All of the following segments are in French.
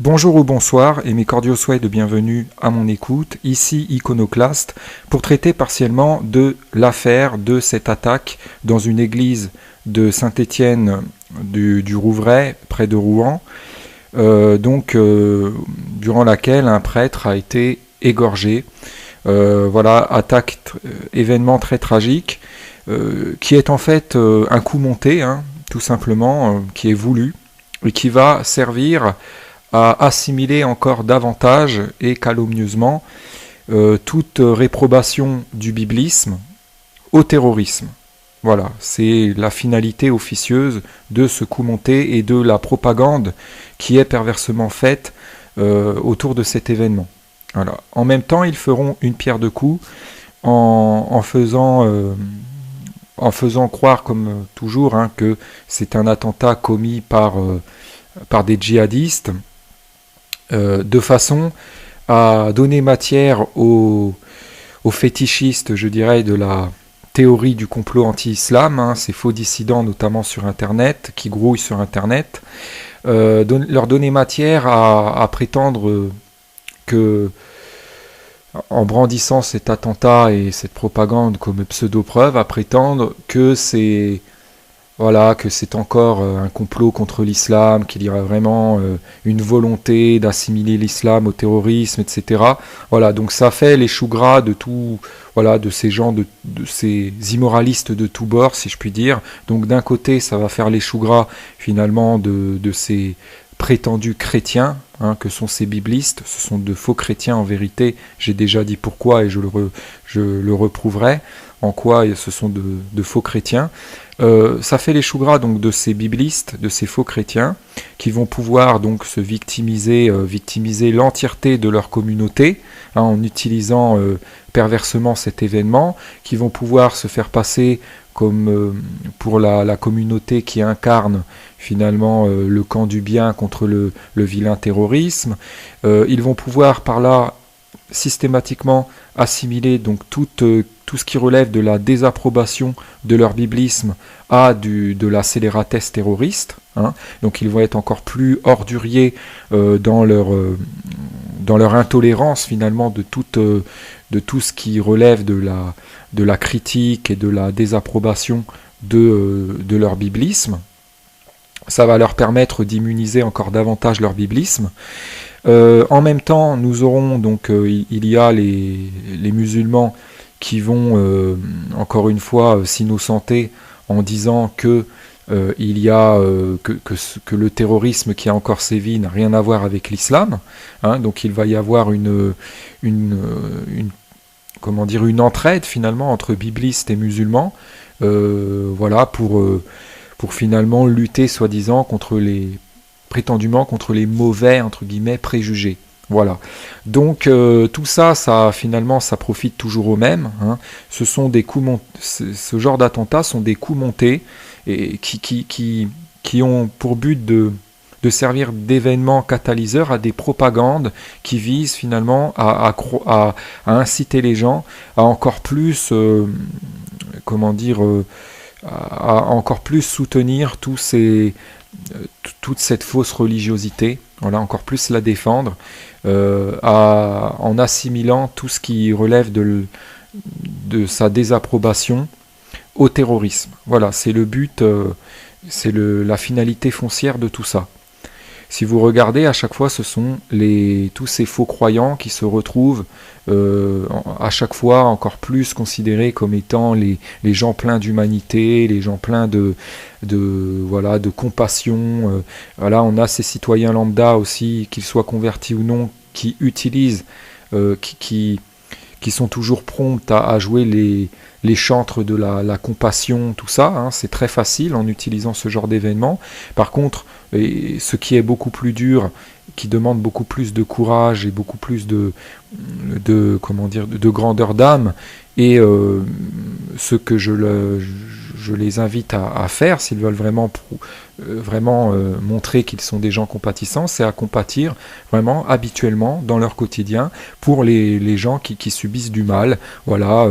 Bonjour ou bonsoir et mes cordiaux souhaits de bienvenue à mon écoute, ici Iconoclaste, pour traiter partiellement de l'affaire de cette attaque dans une église de Saint-Étienne du Rouvray, près de Rouen, durant laquelle un prêtre a été égorgé. Événement très tragique, qui est en fait un coup monté, tout simplement, qui est voulu, et qui va servir à assimiler encore davantage et calomnieusement toute réprobation du biblisme au terrorisme. Voilà, c'est la finalité officieuse de ce coup monté et de la propagande qui est perversement faite autour de cet événement. Voilà. En même temps, ils feront une pierre deux coups en faisant croire, comme toujours, que c'est un attentat commis par des djihadistes, de façon à donner matière aux fétichistes, je dirais, de la théorie du complot anti-islam, ces faux dissidents notamment sur Internet, qui grouillent sur Internet, leur donner matière à prétendre que, en brandissant cet attentat et cette propagande comme pseudo-preuve, à prétendre que c'est encore un complot contre l'islam, qu'il y aurait vraiment une volonté d'assimiler l'islam au terrorisme, etc. Voilà, donc ça fait les choux gras de tout, de ces gens, de ces immoralistes de tous bords, si je puis dire. Donc d'un côté, ça va faire les choux gras finalement de ces prétendus chrétiens, que sont ces biblistes. Ce sont de faux chrétiens en vérité. J'ai déjà dit pourquoi et je le reprouverai. En quoi ce sont de faux chrétiens. Ça fait les choux gras donc de ces biblistes, de ces faux chrétiens, qui vont pouvoir donc se victimiser l'entièreté de leur communauté, en utilisant perversement cet événement, qui vont pouvoir se faire passer comme pour la communauté qui incarne finalement le camp du bien contre le vilain terrorisme. Ils vont pouvoir par là systématiquement assimiler donc tout ce qui relève de la désapprobation de leur biblisme à de la scélératesse terroriste. Donc ils vont être encore plus orduriers dans leur intolérance finalement de tout ce qui relève de la critique et de la désapprobation de leur biblisme. Ça va leur permettre d'immuniser encore davantage leur biblisme. En même temps, nous aurons donc il y a les musulmans qui vont encore une fois s'innocenter en disant que il y a que le terrorisme qui a encore sévi n'a rien à voir avec l'islam. Donc il va y avoir une entraide finalement entre biblistes et musulmans, pour finalement lutter soi-disant prétendument contre les mauvais entre guillemets préjugés. Voilà. Donc tout ça, finalement, ça profite toujours aux mêmes. Ce sont des coups ce genre d'attentats sont des coups montés et qui ont pour but de servir d'événements catalyseurs à des propagandes qui visent finalement à inciter les gens à encore plus, à encore plus soutenir toute cette fausse religiosité, encore plus la défendre, en assimilant tout ce qui relève de sa désapprobation au terrorisme. Voilà, c'est le but, c'est la finalité foncière de tout ça. Si vous regardez, à chaque fois, ce sont tous ces faux croyants qui se retrouvent à chaque fois encore plus considérés comme étant les gens pleins d'humanité, les gens pleins de compassion. On a ces citoyens lambda aussi, qu'ils soient convertis ou non, qui utilisent, qui sont toujours prompts à jouer les chantres de la compassion, tout ça. C'est très facile en utilisant ce genre d'événement. Par contre, ce qui est beaucoup plus dur, qui demande beaucoup plus de courage et beaucoup plus de grandeur d'âme, et ce que je je les invite à faire s'ils veulent vraiment montrer qu'ils sont des gens compatissants, c'est à compatir vraiment habituellement dans leur quotidien pour les gens qui subissent du mal, voilà,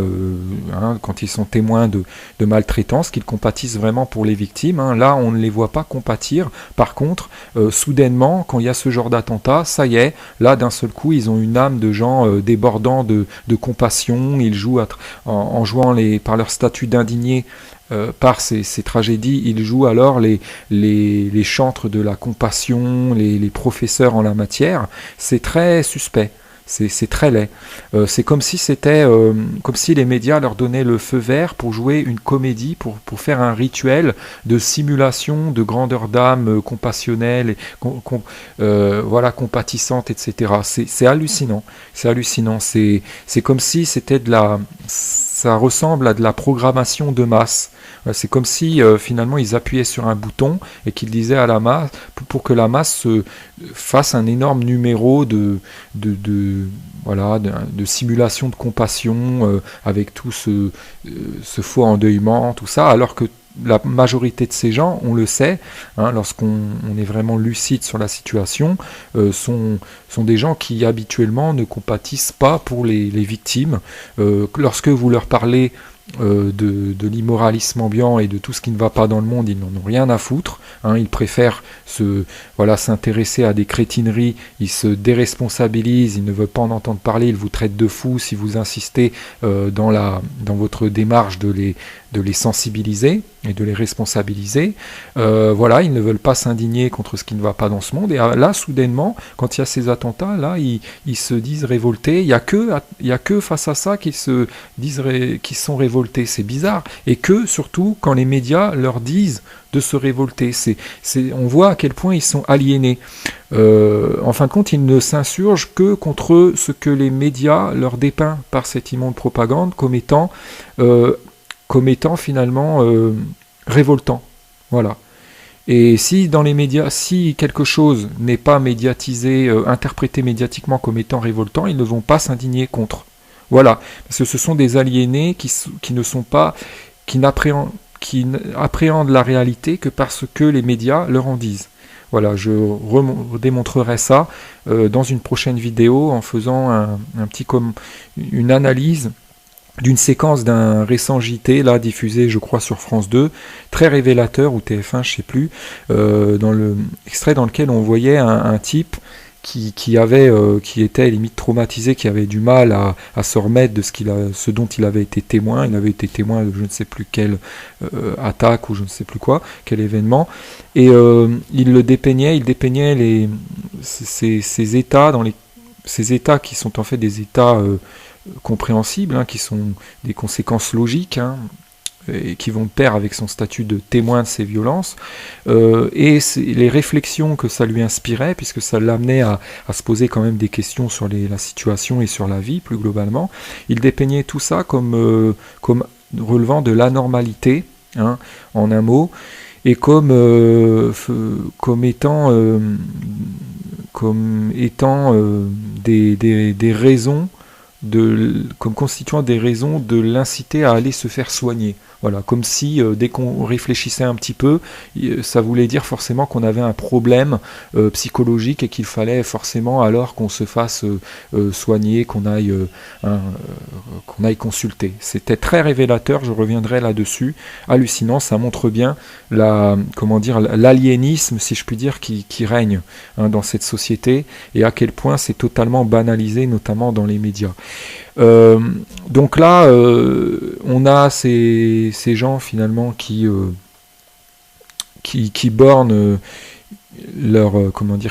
quand ils sont témoins de maltraitance, qu'ils compatissent vraiment pour les victimes, hein. Là on ne les voit pas compatir, par contre soudainement quand il y a ce genre d'attentat, ça y est, là d'un seul coup ils ont une âme de gens débordant de compassion, ils jouent en jouant par leur statut d'indigné par ces tragédies, ils jouent alors les chantres de la compassion, les professeurs en la matière. C'est très suspect, c'est très laid. C'est comme si comme si les médias leur donnaient le feu vert pour jouer une comédie, pour faire un rituel de simulation de grandeur d'âme compassionnelle, voilà, compatissante, etc. C'est hallucinant, c'est hallucinant. C'est comme si ça ressemble à de la programmation de masse. C'est comme si finalement ils appuyaient sur un bouton et qu'ils disaient à la masse, pour que la masse fasse un énorme numéro de simulation de compassion avec tout ce faux endeuillement, tout ça, alors que la majorité de ces gens, on le sait, hein, lorsqu'on est vraiment lucide sur la situation, sont des gens qui habituellement ne compatissent pas pour les victimes. Lorsque vous leur parlez de l'immoralisme ambiant et de tout ce qui ne va pas dans le monde, ils n'en ont rien à foutre, hein, ils préfèrent s'intéresser à des crétineries, ils se déresponsabilisent, ils ne veulent pas en entendre parler, ils vous traitent de fous si vous insistez dans votre démarche de les sensibiliser et de les responsabiliser. Voilà, ils ne veulent pas s'indigner contre ce qui ne va pas dans ce monde, et là soudainement quand il y a ces attentats, là ils se disent révoltés. Il y a que face à ça qu'ils se disent qu'ils sont révoltés. C'est bizarre, et que surtout quand les médias leur disent de se révolter, on voit à quel point ils sont aliénés. En fin de compte, ils ne s'insurgent que contre ce que les médias leur dépeint par cette immonde propagande comme étant finalement révoltant. Voilà. Et si dans les médias, si quelque chose n'est pas médiatisé, interprété médiatiquement comme étant révoltant, ils ne vont pas s'indigner contre. Voilà, parce que ce sont des aliénés qui appréhendent la réalité que parce que les médias leur en disent. Voilà, je démontrerai ça dans une prochaine vidéo en faisant une analyse d'une séquence d'un récent JT, là diffusé je crois sur France 2, très révélateur, ou TF1, je sais plus, extrait dans lequel on voyait un type qui était limite traumatisé, qui avait du mal à se remettre de ce dont il avait été témoin. Il avait été témoin de je ne sais plus quelle attaque ou je ne sais plus quoi, quel événement, et il dépeignait ces états ces états qui sont en fait des états compréhensibles, hein, qui sont des conséquences logiques, hein, et qui vont de pair avec son statut de témoin de ces violences, et les réflexions que ça lui inspirait, puisque ça l'amenait à se poser quand même des questions sur la situation et sur la vie plus globalement. Il dépeignait tout ça comme relevant de l'anormalité, hein, en un mot, et comme étant des raisons, comme constituant des raisons de l'inciter à aller se faire soigner. Voilà, comme si dès qu'on réfléchissait un petit peu, ça voulait dire forcément qu'on avait un problème psychologique et qu'il fallait forcément alors qu'on se fasse soigner, qu'on aille consulter. C'était très révélateur, je reviendrai là-dessus. Hallucinant, ça montre bien l'aliénisme, si je puis dire, qui règne, hein, dans cette société, et à quel point c'est totalement banalisé, notamment dans les médias. Donc là, on a ces gens finalement qui bornent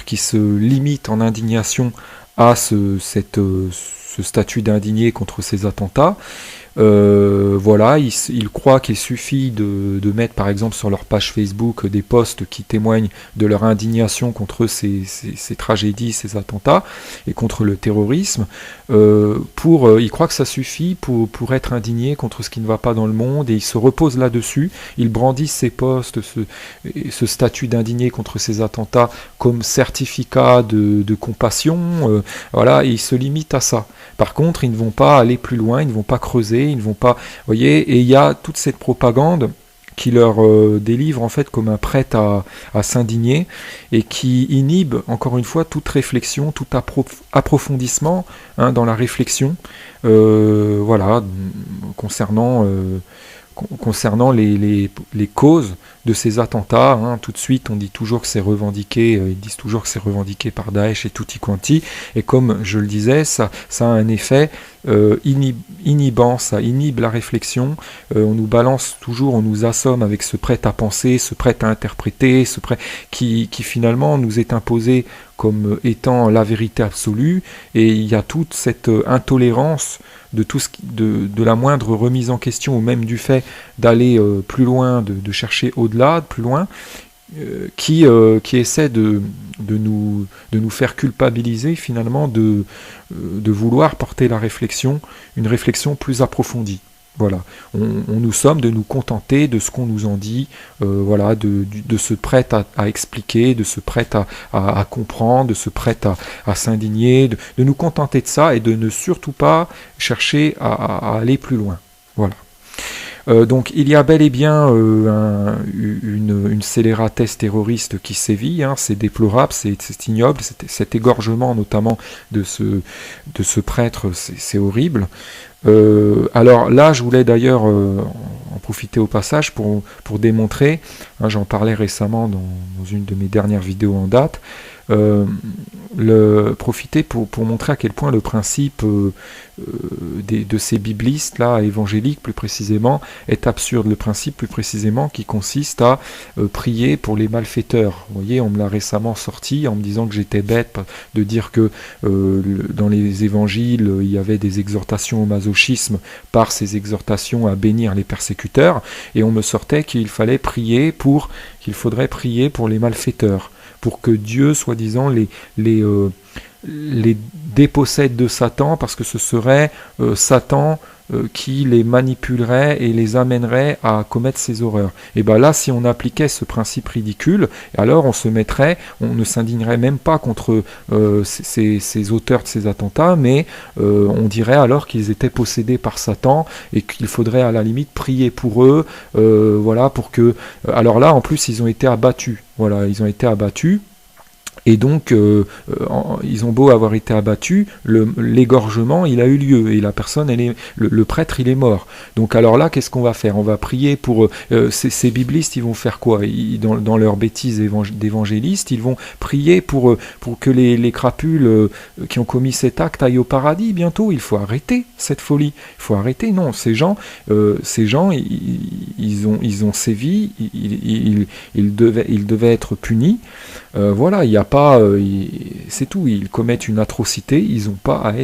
qui se limitent en indignation à ce statut d'indigné contre ces attentats. Voilà, ils croient qu'il suffit de mettre par exemple sur leur page Facebook des posts qui témoignent de leur indignation contre ces tragédies, ces attentats et contre le terrorisme. Ils croient que ça suffit pour être indigné contre ce qui ne va pas dans le monde, et ils se reposent là-dessus. Ils brandissent ces posts, ce statut d'indigné contre ces attentats comme certificat de compassion. Voilà, et ils se limitent à ça. Par contre, ils ne vont pas aller plus loin, ils ne vont pas creuser, ils ne vont pas... Vous voyez, et il y a toute cette propagande qui leur délivre en fait comme un prêtre à s'indigner, et qui inhibe encore une fois toute réflexion, tout approfondissement dans la réflexion, voilà, concernant les causes de ces attentats. Tout de suite, on dit toujours que c'est revendiqué, ils disent toujours que c'est revendiqué par Daesh et tutti quanti, et comme je le disais, ça a un effet inhibant, ça inhibe la réflexion, on nous balance toujours, on nous assomme avec ce prêt à penser, ce prêt à interpréter, ce prêt qui finalement nous est imposé comme étant la vérité absolue, et il y a toute cette intolérance de tout de la moindre remise en question, ou même du fait d'aller plus loin, de chercher au-delà, plus loin, qui essaie de nous faire culpabiliser finalement de vouloir porter la réflexion, une réflexion plus approfondie. Voilà, on nous sommes de nous contenter de ce qu'on nous en dit, voilà, de se prête à expliquer, de se prête à comprendre, de se prête à s'indigner, de nous contenter de ça et de ne surtout pas chercher à aller plus loin. Voilà. Donc il y a bel et bien une scélératesse terroriste qui sévit, c'est déplorable, c'est ignoble, cet égorgement notamment de ce prêtre, c'est horrible. Alors là, je voulais d'ailleurs en profiter au passage pour démontrer, j'en parlais récemment dans une de mes dernières vidéos en date, profiter pour montrer à quel point le principe de ces biblistes là, évangéliques plus précisément, est absurde. Le principe plus précisément qui consiste à prier pour les malfaiteurs. Vous voyez, on me l'a récemment sorti en me disant que j'étais bête de dire que dans les évangiles il y avait des exhortations au masochisme par ces exhortations à bénir les persécuteurs, et on me sortait qu'il faudrait prier pour les malfaiteurs, pour que Dieu, soi-disant, les dépossède de Satan, parce que ce serait Satan qui les manipulerait et les amènerait à commettre ces horreurs. Et bien là, si on appliquait ce principe ridicule, alors on ne s'indignerait même pas contre ces auteurs de ces attentats, mais on dirait alors qu'ils étaient possédés par Satan et qu'il faudrait à la limite prier pour eux, voilà, pour que... Alors là, en plus, ils ont été abattus. Voilà, ils ont été abattus. Et donc, ils ont beau avoir été abattus, l'égorgement, il a eu lieu, et la personne, le prêtre, il est mort. Donc alors là, qu'est-ce qu'on va faire? On va prier pour... ces biblistes, ils vont faire quoi? Dans leur bêtise d'évangélistes, ils vont prier pour que les crapules qui ont commis cet acte aillent au paradis bientôt. Il faut arrêter cette folie. Il faut arrêter. Non, ces gens, ils ont sévi, ils devaient être punis. Voilà, il n'y a pas, c'est tout. Ils commettent une atrocité, ils n'ont pas à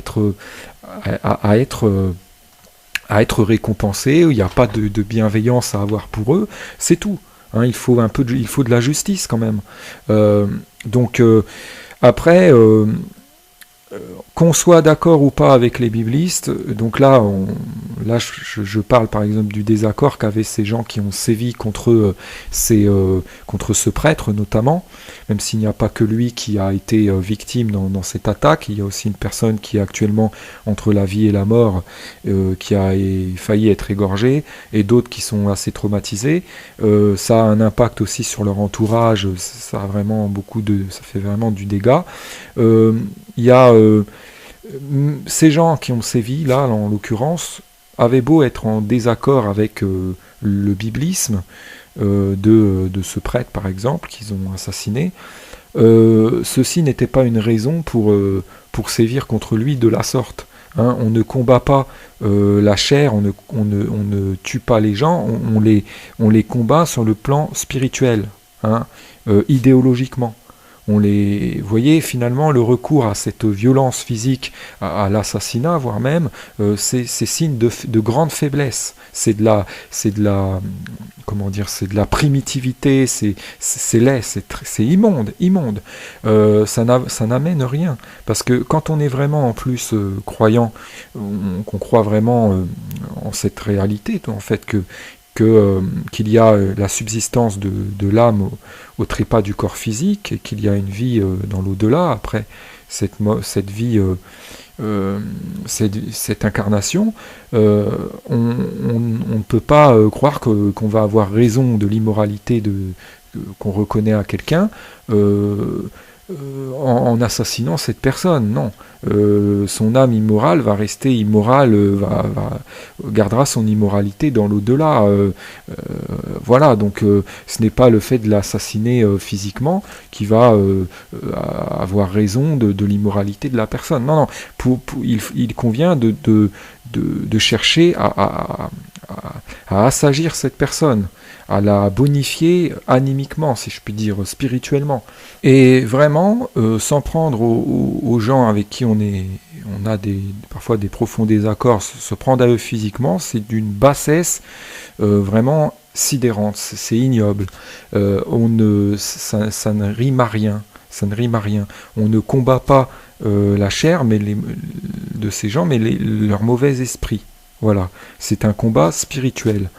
être récompensés. Il n'y a pas de bienveillance à avoir pour eux. C'est tout. Il faut de la justice quand même. Donc après. Qu'on soit d'accord ou pas avec les biblistes, donc là, je parle par exemple du désaccord qu'avaient ces gens qui ont sévi contre ce prêtre notamment, même s'il n'y a pas que lui qui a été victime dans cette attaque, il y a aussi une personne qui est actuellement entre la vie et la mort, qui a failli être égorgée, et d'autres qui sont assez traumatisés. Ça a un impact aussi sur leur entourage, ça fait vraiment du dégât. Il y a ces gens qui ont sévi, là, en l'occurrence, avaient beau être en désaccord avec le biblisme de ce prêtre, par exemple, qu'ils ont assassiné. Ceci n'était pas une raison pour sévir contre lui de la sorte. On ne combat pas la chair, on ne tue pas les gens, on les combat sur le plan spirituel, idéologiquement. Vous voyez, finalement, le recours à cette violence physique, à l'assassinat, voire même, c'est signe de grande faiblesse. C'est de la primitivité, c'est laid, c'est immonde. Ça n'amène rien. Parce que quand on est vraiment en plus croyant, qu'on croit vraiment en cette réalité, en fait, qu'il y a la subsistance de l'âme au trépas du corps physique, et qu'il y a une vie dans l'au-delà, après cette vie, cette incarnation, on ne peut pas croire qu'on va avoir raison de l'immoralité qu'on reconnaît à quelqu'un en assassinant cette personne. Non. Son âme immorale va rester immorale, gardera son immoralité dans l'au-delà. Voilà, donc ce n'est pas le fait de l'assassiner physiquement qui va avoir raison de l'immoralité de la personne. Non, non. Il convient de chercher à assagir cette personne, à la bonifier animiquement, si je puis dire, spirituellement. Et vraiment, s'en prendre aux gens avec qui on a parfois des profonds désaccords, se prendre à eux physiquement, c'est d'une bassesse vraiment sidérante, c'est ignoble. Ça ne rime à rien. Ça ne rime à rien. On ne combat pas la chair de ces gens, mais leur mauvais esprit. Voilà, c'est un combat spirituel.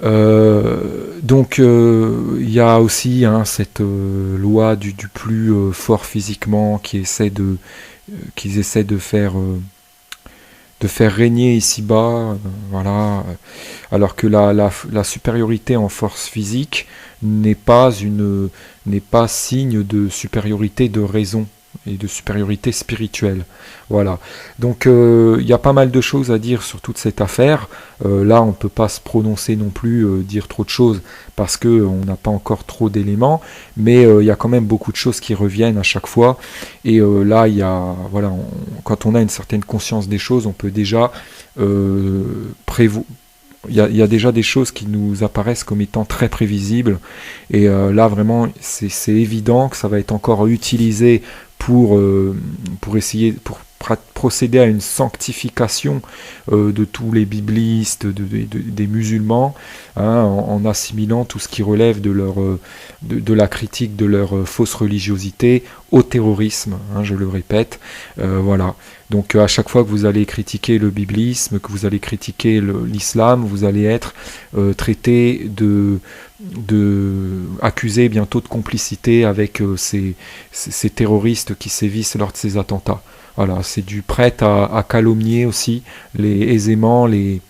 Donc il y a aussi cette loi du plus fort physiquement qu'ils essaient de faire régner ici-bas, voilà, alors que la supériorité en force physique n'est pas signe de supériorité de raison et de supériorité spirituelle. Voilà. Donc il y a pas mal de choses à dire sur toute cette affaire. Là, on ne peut pas se prononcer non plus, dire trop de choses, parce qu'on n'a pas encore trop d'éléments, mais il y a quand même beaucoup de choses qui reviennent à chaque fois. Et là, quand on a une certaine conscience des choses, on peut déjà prévoir. Il y a déjà des choses qui nous apparaissent comme étant très prévisibles. Et là, vraiment, c'est évident que ça va être encore utilisé pour procéder à une sanctification de tous les biblistes, des musulmans, hein, en assimilant tout ce qui relève de la critique de leur fausse religiosité au terrorisme, hein, je le répète. Voilà. Donc à chaque fois que vous allez critiquer le biblisme, que vous allez critiquer l'islam, vous allez être traité accusé bientôt de complicité avec ces terroristes qui sévissent lors de ces attentats. Voilà, c'est du prêt à calomnier aussi aisément les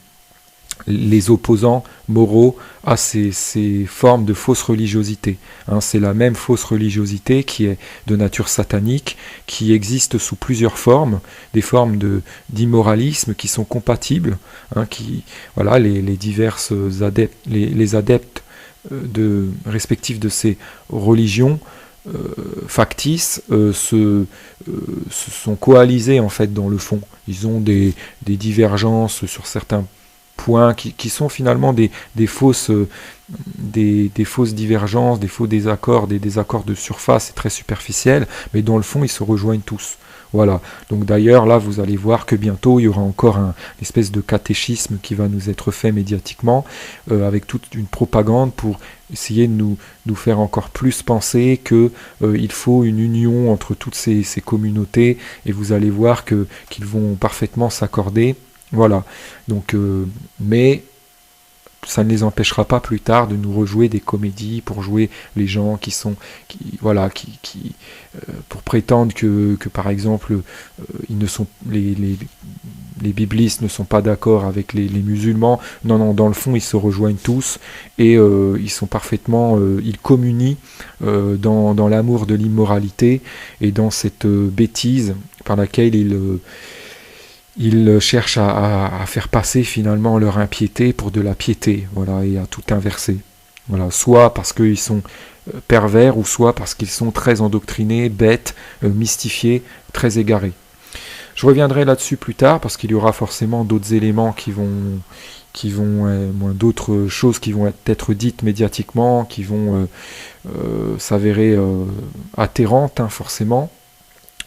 opposants moraux à ces formes de fausse religiosité. Hein, c'est la même fausse religiosité qui est de nature satanique, qui existe sous plusieurs formes, des formes d'immoralisme qui sont compatibles, hein, les diverses adeptes, les adeptes respectifs de ces religions factices se sont coalisés en fait dans le fond. Ils ont des divergences sur certains points qui sont finalement des fausses divergences, des faux désaccords, des désaccords de surface et très superficiels, mais dans le fond ils se rejoignent tous. Voilà. Donc d'ailleurs là vous allez voir que bientôt il y aura encore une espèce de catéchisme qui va nous être fait médiatiquement avec toute une propagande pour essayer de nous faire encore plus penser que il faut une union entre toutes ces communautés, et vous allez voir qu'ils vont parfaitement s'accorder. Voilà. Donc mais ça ne les empêchera pas plus tard de nous rejouer des comédies pour jouer les gens pour prétendre que par exemple ils ne sont les biblistes ne sont pas d'accord avec les musulmans. Non, dans le fond ils se rejoignent tous et ils sont parfaitement ils communient dans l'amour de l'immoralité et dans cette bêtise par laquelle ils cherchent à faire passer finalement leur impiété pour de la piété, voilà, et à tout inverser. Voilà, soit parce qu'ils sont pervers, ou soit parce qu'ils sont très endoctrinés, bêtes, mystifiés, très égarés. Je reviendrai là-dessus plus tard, parce qu'il y aura forcément d'autres éléments d'autres choses qui vont être dites médiatiquement, qui vont s'avérer atterrantes, hein, forcément.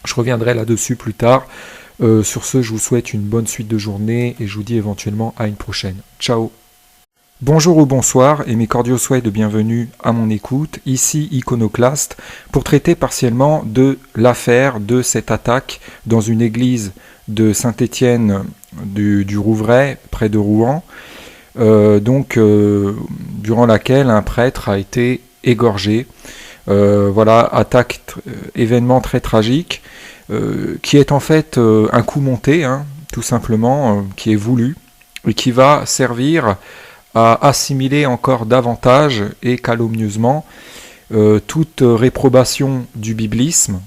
Je reviendrai là-dessus plus tard. Sur ce, je vous souhaite une bonne suite de journée et je vous dis éventuellement à une prochaine. Ciao. Bonjour ou bonsoir et mes cordiaux souhaits de bienvenue à mon écoute, ici Iconoclaste, pour traiter partiellement de l'affaire de cette attaque dans une église de Saint-Étienne du Rouvray, près de Rouen, durant laquelle un prêtre a été égorgé. Événement très tragique. qui est en fait un coup monté, hein, tout simplement, qui est voulu, et qui va servir à assimiler encore davantage et calomnieusement toute réprobation du biblisme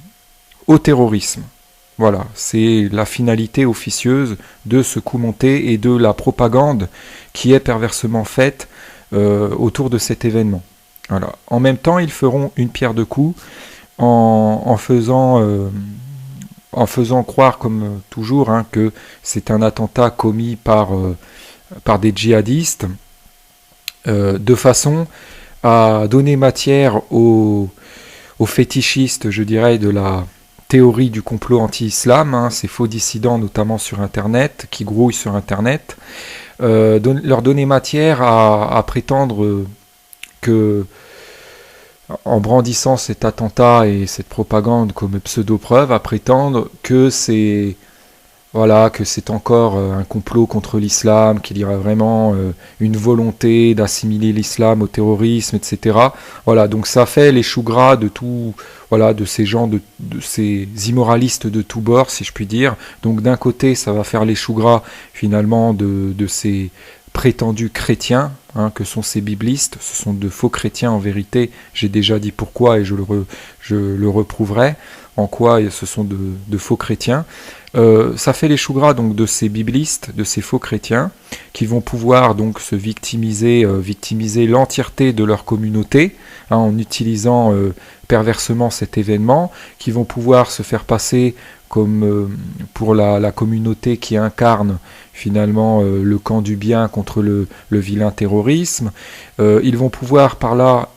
au terrorisme. Voilà, c'est la finalité officieuse de ce coup monté et de la propagande qui est perversement faite autour de cet événement. Voilà. En même temps, ils feront une pierre deux coups en faisant croire, comme toujours, hein, que c'est un attentat commis par des djihadistes, de façon à donner matière aux fétichistes, je dirais, de la théorie du complot anti-islam, hein, ces faux dissidents notamment sur Internet, qui grouillent sur Internet, leur donner matière à prétendre que, en brandissant cet attentat et cette propagande comme pseudo-preuve, à prétendre que c'est encore un complot contre l'islam, qu'il y aurait vraiment une volonté d'assimiler l'islam au terrorisme, etc. Voilà, donc ça fait les choux gras de tout, voilà, de ces gens, de ces immoralistes de tous bords, si je puis dire. Donc d'un côté, ça va faire les choux gras finalement de ces prétendus chrétiens, hein, que sont ces biblistes. Ce sont de faux chrétiens en vérité. J'ai déjà dit pourquoi et je le reprouverai en quoi ce sont de faux chrétiens. Ça fait les choux gras donc de ces biblistes, de ces faux chrétiens, qui vont pouvoir donc se victimiser l'entièreté de leur communauté, hein, en utilisant perversement cet événement, qui vont pouvoir se faire passer comme pour la communauté qui incarne finalement le camp du bien contre le vilain terrorisme. Ils vont pouvoir par là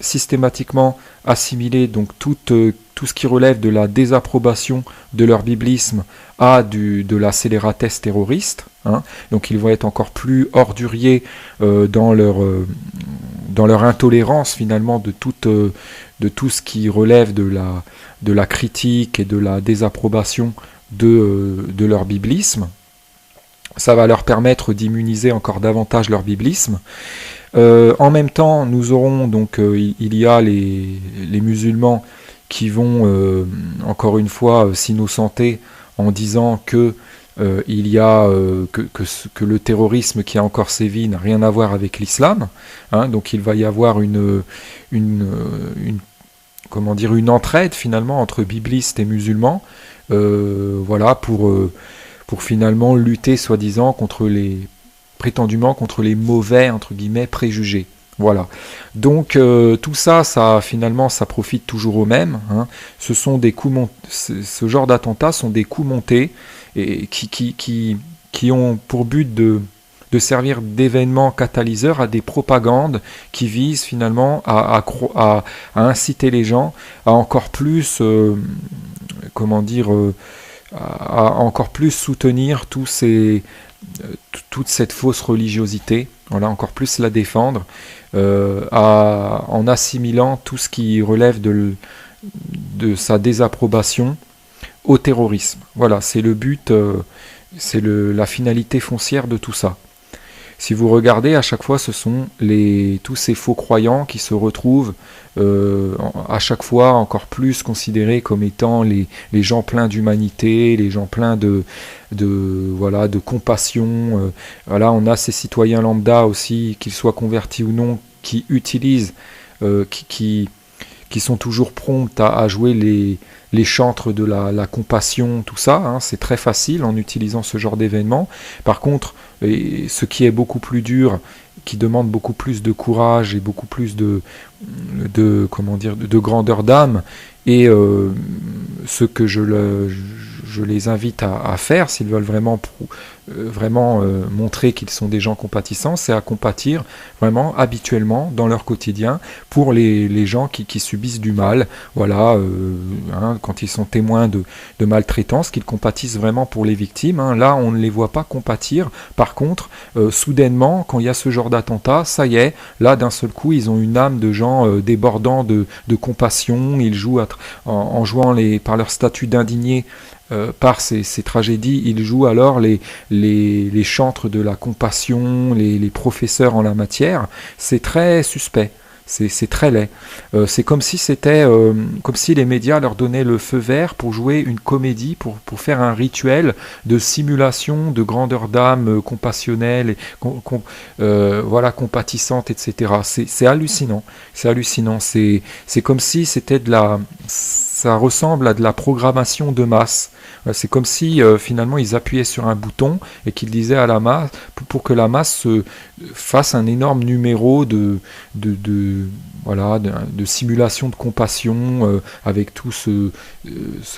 systématiquement assimiler donc tout ce qui relève de la désapprobation de leur biblisme à de la scélératesse terroriste, hein. Donc ils vont être encore plus orduriers dans leur intolérance finalement de tout ce qui relève de la critique et de la désapprobation de leur biblisme. Ça va leur permettre d'immuniser encore davantage leur biblisme. En même temps, nous aurons donc il y a les musulmans qui vont encore une fois s'innocenter en disant que il y a que le terrorisme qui a encore sévi n'a rien à voir avec l'islam, hein, donc il va y avoir une entraide finalement entre biblistes et musulmans, voilà, pour finalement lutter soi-disant prétendument contre les mauvais entre guillemets préjugés. Voilà. Donc tout ça, finalement, ça profite toujours aux mêmes, hein. Ce sont ce genre d'attentats sont des coups montés et qui ont pour but de servir d'événements catalyseurs à des propagandes qui visent finalement à inciter les gens à encore plus, à encore plus soutenir toute cette fausse religiosité, voilà, encore plus la défendre, en assimilant tout ce qui relève de sa désapprobation au terrorisme. Voilà, c'est le but, c'est la finalité foncière de tout ça. Si vous regardez, à chaque fois, ce sont tous ces faux croyants qui se retrouvent à chaque fois encore plus considérés comme étant les gens pleins d'humanité, les gens pleins de compassion. Voilà, on a ces citoyens lambda aussi, qu'ils soient convertis ou non, qui utilisent, qui sont toujours prompts à jouer les chantres de la compassion, tout ça, hein, c'est très facile en utilisant ce genre d'événement. Par contre, ce qui est beaucoup plus dur, qui demande beaucoup plus de courage et beaucoup plus de grandeur d'âme, et ce que je les invite à faire, s'ils veulent vraiment montrer qu'ils sont des gens compatissants, c'est à compatir vraiment habituellement dans leur quotidien pour les gens qui subissent du mal, voilà, hein, quand ils sont témoins de maltraitance, qu'ils compatissent vraiment pour les victimes, hein. Là on ne les voit pas compatir. Par contre, soudainement, quand il y a ce genre d'attentat, ça y est, là d'un seul coup ils ont une âme de gens débordant de compassion. Ils jouent en jouant par leur statut d'indignés par ces tragédies, ils jouent alors les chantres de la compassion, les professeurs en la matière. C'est très suspect. C'est très laid. C'est comme si comme si les médias leur donnaient le feu vert pour jouer une comédie, pour faire un rituel de simulation de grandeur d'âme compassionnelle, et voilà, compatissante, etc. C'est hallucinant. C'est hallucinant. C'est comme si c'était ça ressemble à de la programmation de masse. C'est comme si finalement ils appuyaient sur un bouton et qu'ils disaient à la masse, pour que la masse fasse un énorme numéro voilà, de simulation de compassion avec tout ce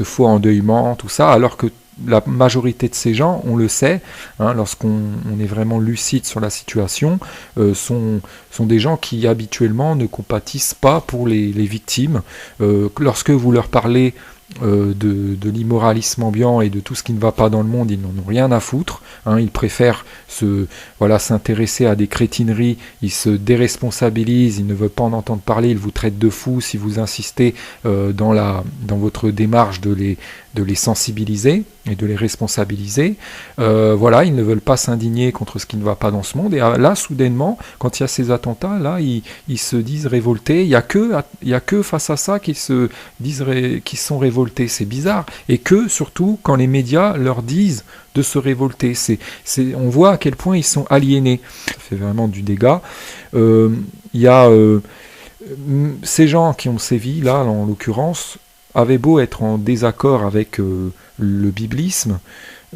faux endeuillement, tout ça, alors que la majorité de ces gens, on le sait, hein, lorsqu'on est vraiment lucide sur la situation, sont des gens qui habituellement ne compatissent pas pour les victimes. Lorsque vous leur parlez de l'immoralisme ambiant et de tout ce qui ne va pas dans le monde, ils n'en ont rien à foutre, hein, ils préfèrent s'intéresser à des crétineries, ils se déresponsabilisent, ils ne veulent pas en entendre parler, ils vous traitent de fous si vous insistez dans votre démarche de les sensibiliser et de les responsabiliser. Voilà, ils ne veulent pas s'indigner contre ce qui ne va pas dans ce monde, et là, soudainement, quand il y a ces attentats, là, ils se disent révoltés. Il y a que face à ça qu'ils se sont révoltés. C'est bizarre. Et que, surtout, quand les médias leur disent de se révolter, on voit à quel point ils sont aliénés. Ça fait vraiment du dégât. Il y a ces gens qui ont sévi, là, en l'occurrence, avaient beau être en désaccord avec le biblisme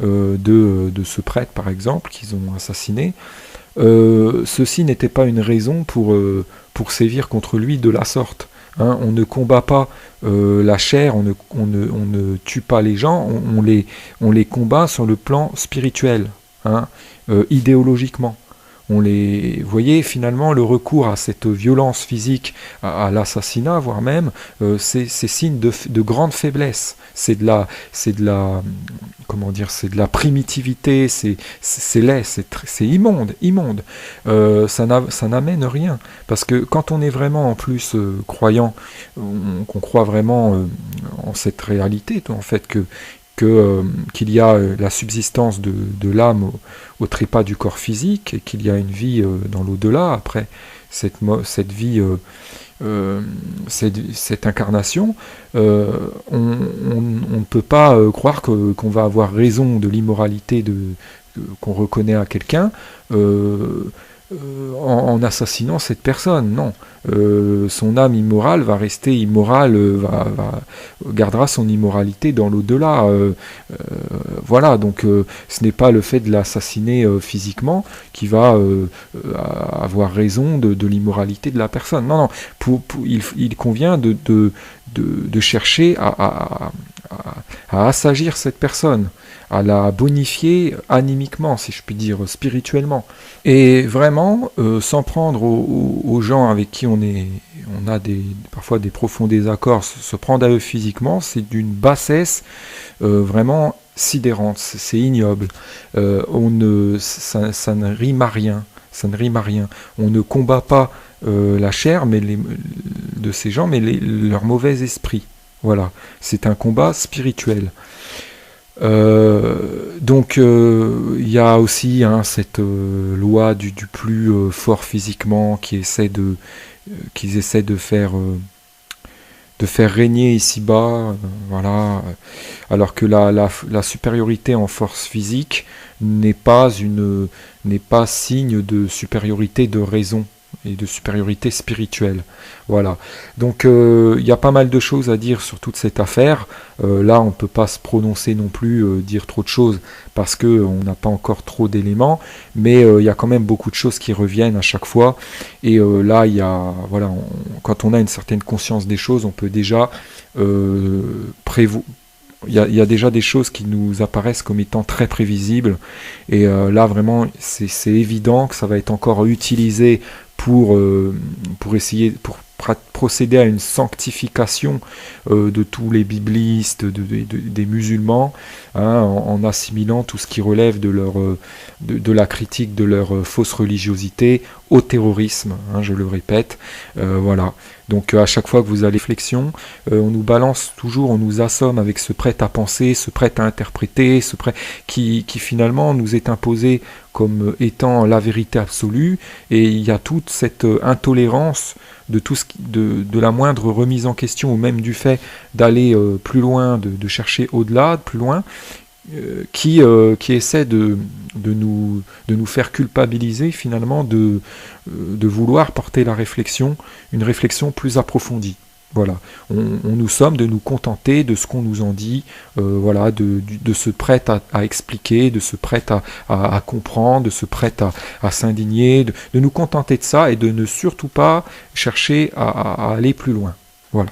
de ce prêtre, par exemple, qu'ils ont assassiné, ceci n'était pas une raison pour sévir contre lui de la sorte. Hein. On ne combat pas la chair, on ne tue pas les gens, on les combat sur le plan spirituel, hein, idéologiquement. Vous voyez, finalement, le recours à cette violence physique, à l'assassinat, voire même, c'est signe de grande faiblesse. C'est de la primitivité, c'est laid, c'est immonde. Ça n'amène rien. Parce que quand on est vraiment en plus croyant, qu'on croit vraiment en cette réalité, en fait, qu'il y a la subsistance de l'âme au trépas du corps physique, et qu'il y a une vie dans l'au-delà après cette vie, cette incarnation, on ne peut pas croire qu'on va avoir raison de l'immoralité qu'on reconnaît à quelqu'un en assassinant cette personne. Non. Son âme immorale va rester immorale, gardera son immoralité dans l'au-delà. Voilà, donc ce n'est pas le fait de l'assassiner physiquement qui va avoir raison de l'immoralité de la personne. Non, non. Il convient de chercher à assagir cette personne, à la bonifier animiquement, si je puis dire, spirituellement. Et vraiment, s'en prendre aux gens avec qui on a parfois des profonds désaccords, se prendre à eux physiquement, c'est d'une bassesse vraiment sidérante, c'est ignoble. Ça ne rime à rien. Ça ne rime à rien. On ne combat pas la chair de ces gens, mais leur mauvais esprit. Voilà, c'est un combat spirituel. Donc il y a aussi cette loi du plus fort physiquement qu'ils essaient de faire régner ici-bas, voilà, alors que la supériorité en force physique n'est pas signe de supériorité de raison et de supériorité spirituelle. Voilà. Donc il y a pas mal de choses à dire sur toute cette affaire. Là, on ne peut pas se prononcer non plus, dire trop de choses, parce qu'on n'a pas encore trop d'éléments, mais il y a quand même beaucoup de choses qui reviennent à chaque fois. Et là, quand on a une certaine conscience des choses, on peut déjà il y a déjà des choses qui nous apparaissent comme étant très prévisibles, et là vraiment c'est évident que ça va être encore utilisé pour procéder à une sanctification de tous les biblistes, des musulmans, hein, en assimilant tout ce qui relève de la critique de leur fausse religiosité au terrorisme, hein, je le répète. Voilà. Donc à chaque fois que vous avez réflexion, on nous balance toujours, on nous assomme avec ce prêt à penser, ce prêt à interpréter, ce prêt qui finalement nous est imposé comme étant la vérité absolue, et il y a toute cette intolérance de tout de la moindre remise en question, ou même du fait d'aller plus loin, de chercher au-delà, plus loin, qui essaie de nous faire culpabiliser finalement de vouloir porter la réflexion, une réflexion plus approfondie. Voilà, on nous sommes de nous contenter de ce qu'on nous en dit, voilà, de se prêter à expliquer, de se prêter à comprendre, de se prêter à s'indigner, de nous contenter de ça et de ne surtout pas chercher à aller plus loin. Voilà.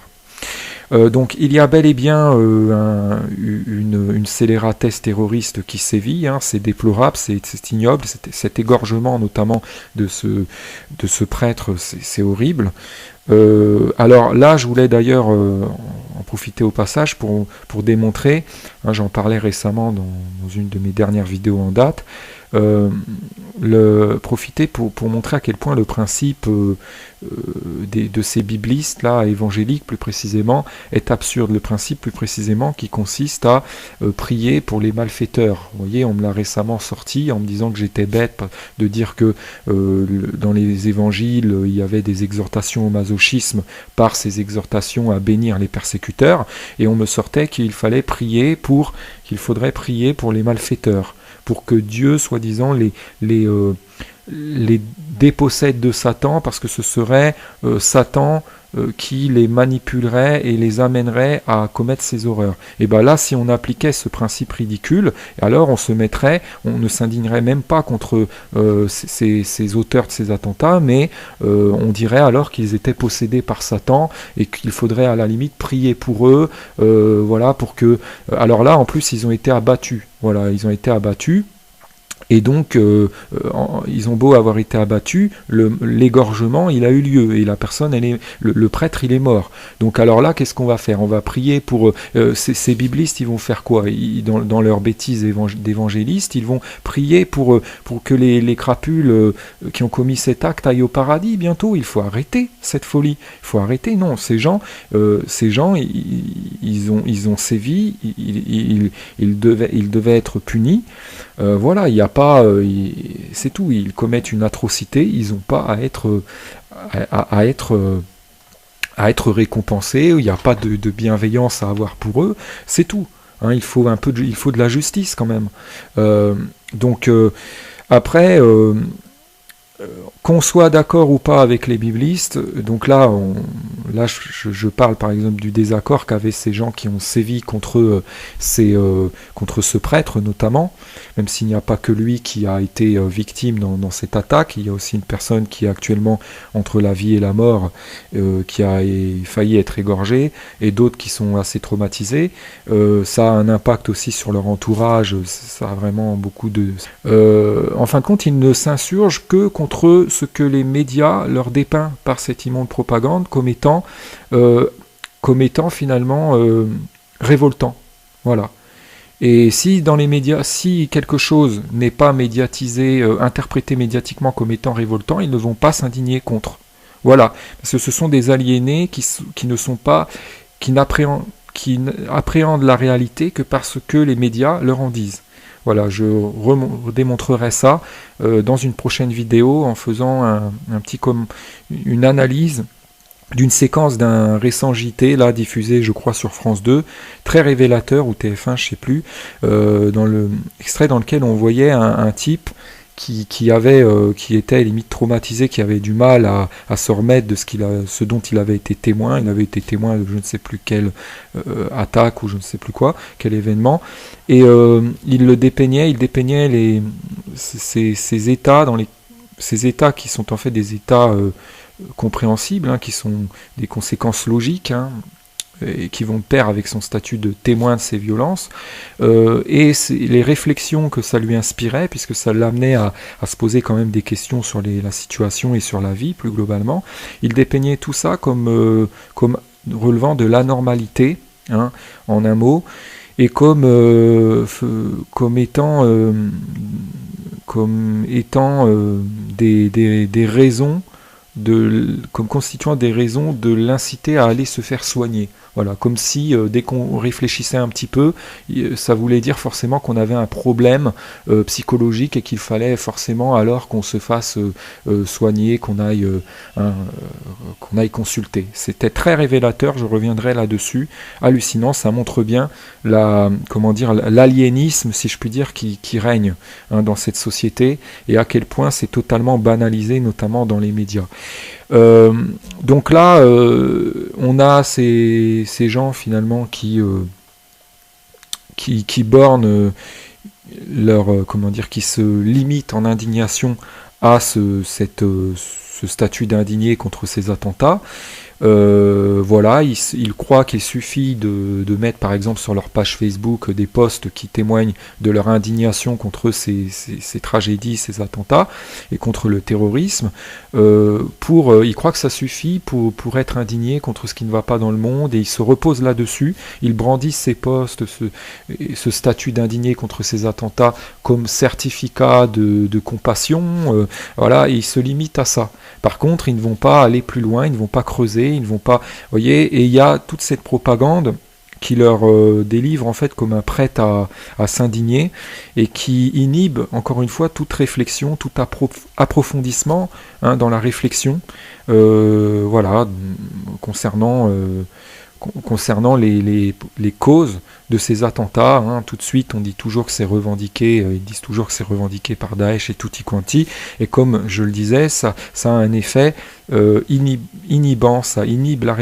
Donc il y a bel et bien une scélératesse terroriste qui sévit, hein, c'est déplorable, c'est ignoble, cet égorgement notamment de ce prêtre, c'est horrible. Alors là, je voulais d'ailleurs en profiter au passage pour démontrer, hein, j'en parlais récemment dans une de mes dernières vidéos en date, profiter pour montrer à quel point le principe de ces biblistes là, évangéliques plus précisément, est absurde. Le principe plus précisément qui consiste à prier pour les malfaiteurs. Vous voyez, on me l'a récemment sorti en me disant que j'étais bête de dire que dans les évangiles il y avait des exhortations au masochisme par ces exhortations à bénir les persécuteurs, et on me sortait qu'il faudrait prier pour les malfaiteurs, pour que Dieu, soi-disant, les dépossède de Satan, parce que ce serait Satan qui les manipulerait et les amènerait à commettre ces horreurs. Et bien là, si on appliquait ce principe ridicule, alors on ne s'indignerait même pas contre ces auteurs de ces attentats, mais on dirait alors qu'ils étaient possédés par Satan et qu'il faudrait à la limite prier pour eux, voilà, pour que... Alors là, en plus, ils ont été abattus. Voilà, ils ont été abattus. Et donc, ils ont beau avoir été abattus, l'égorgement, il a eu lieu, et la personne, le prêtre, il est mort. Donc alors là, qu'est-ce qu'on va faire? On va prier pour... ces biblistes, ils vont faire quoi? Dans leur bêtise d'évangélistes, ils vont prier pour que les crapules qui ont commis cet acte aillent au paradis bientôt. Il faut arrêter cette folie. Il faut arrêter. Non, ces gens, ils ont sévi, ils devaient être punis. Voilà, il n'y a pas, c'est tout. Ils commettent une atrocité, ils n'ont pas à être récompensés. Il n'y a pas de bienveillance à avoir pour eux. C'est tout. Hein, il faut de la justice quand même. Donc après. Qu'on soit d'accord ou pas avec les biblistes, donc là, je parle par exemple du désaccord qu'avaient ces gens qui ont sévi contre ce prêtre notamment, même s'il n'y a pas que lui qui a été victime dans cette attaque, il y a aussi une personne qui est actuellement entre la vie et la mort, qui a failli être égorgée, et d'autres qui sont assez traumatisés. Ça a un impact aussi sur leur entourage, ça a vraiment beaucoup de... en fin de compte, ils ne s'insurgent que contre ce que les médias leur dépeint par cette immonde propagande comme étant finalement révoltant. Voilà. Et si dans les médias, si quelque chose n'est pas médiatisé, interprété médiatiquement comme étant révoltant, ils ne vont pas s'indigner contre. Voilà. Parce que ce sont des aliénés qui ne sont pas, qui appréhendent la réalité que parce que les médias leur en disent. Voilà, je démontrerai ça dans une prochaine vidéo en faisant une analyse d'une séquence d'un récent JT, là diffusé je crois sur France 2, très révélateur, ou TF1, je sais plus, extrait dans lequel on voyait un type qui était limite traumatisé, qui avait du mal à se remettre de ce dont il avait été témoin. Il avait été témoin de je ne sais plus quelle attaque ou je ne sais plus quoi, quel événement, et il dépeignait ces états ces états qui sont en fait des états compréhensibles, hein, qui sont des conséquences logiques, hein, et qui vont de pair avec son statut de témoin de ces violences, et les réflexions que ça lui inspirait, puisque ça l'amenait à se poser quand même des questions sur la situation et sur la vie plus globalement. Il dépeignait tout ça comme relevant de l'anormalité, hein, en un mot, et comme étant des raisons, comme constituant des raisons de l'inciter à aller se faire soigner. Voilà, comme si dès qu'on réfléchissait un petit peu, ça voulait dire forcément qu'on avait un problème psychologique et qu'il fallait forcément alors qu'on se fasse soigner, qu'on aille consulter. C'était très révélateur, je reviendrai là-dessus. Hallucinant, ça montre bien l'aliénisme, si je puis dire, qui règne dans cette société et à quel point c'est totalement banalisé, notamment dans les médias. Donc là, on a ces gens finalement qui bornent qui se limitent en indignation à ce statut d'indigné contre ces attentats. Voilà, ils croient qu'il suffit de mettre par exemple sur leur page Facebook des posts qui témoignent de leur indignation contre ces tragédies, ces attentats et contre le terrorisme. Ils croient que ça suffit pour être indigné contre ce qui ne va pas dans le monde et ils se reposent là-dessus. Ils brandissent ces posts, ce statut d'indigné contre ces attentats comme certificat de compassion. Voilà, et ils se limitent à ça. Par contre, ils ne vont pas aller plus loin, ils ne vont pas creuser, ils ne vont pas... voyez, et il y a toute cette propagande qui leur délivre en fait comme un prêt à s'indigner et qui inhibe encore une fois toute réflexion, tout approfondissement dans la réflexion voilà, concernant les causes de ces attentats. Tout de suite, on dit toujours que c'est revendiqué, ils disent toujours que c'est revendiqué par Daesh et tutti quanti, et comme je le disais, ça a un effet inhibant, ça inhibe la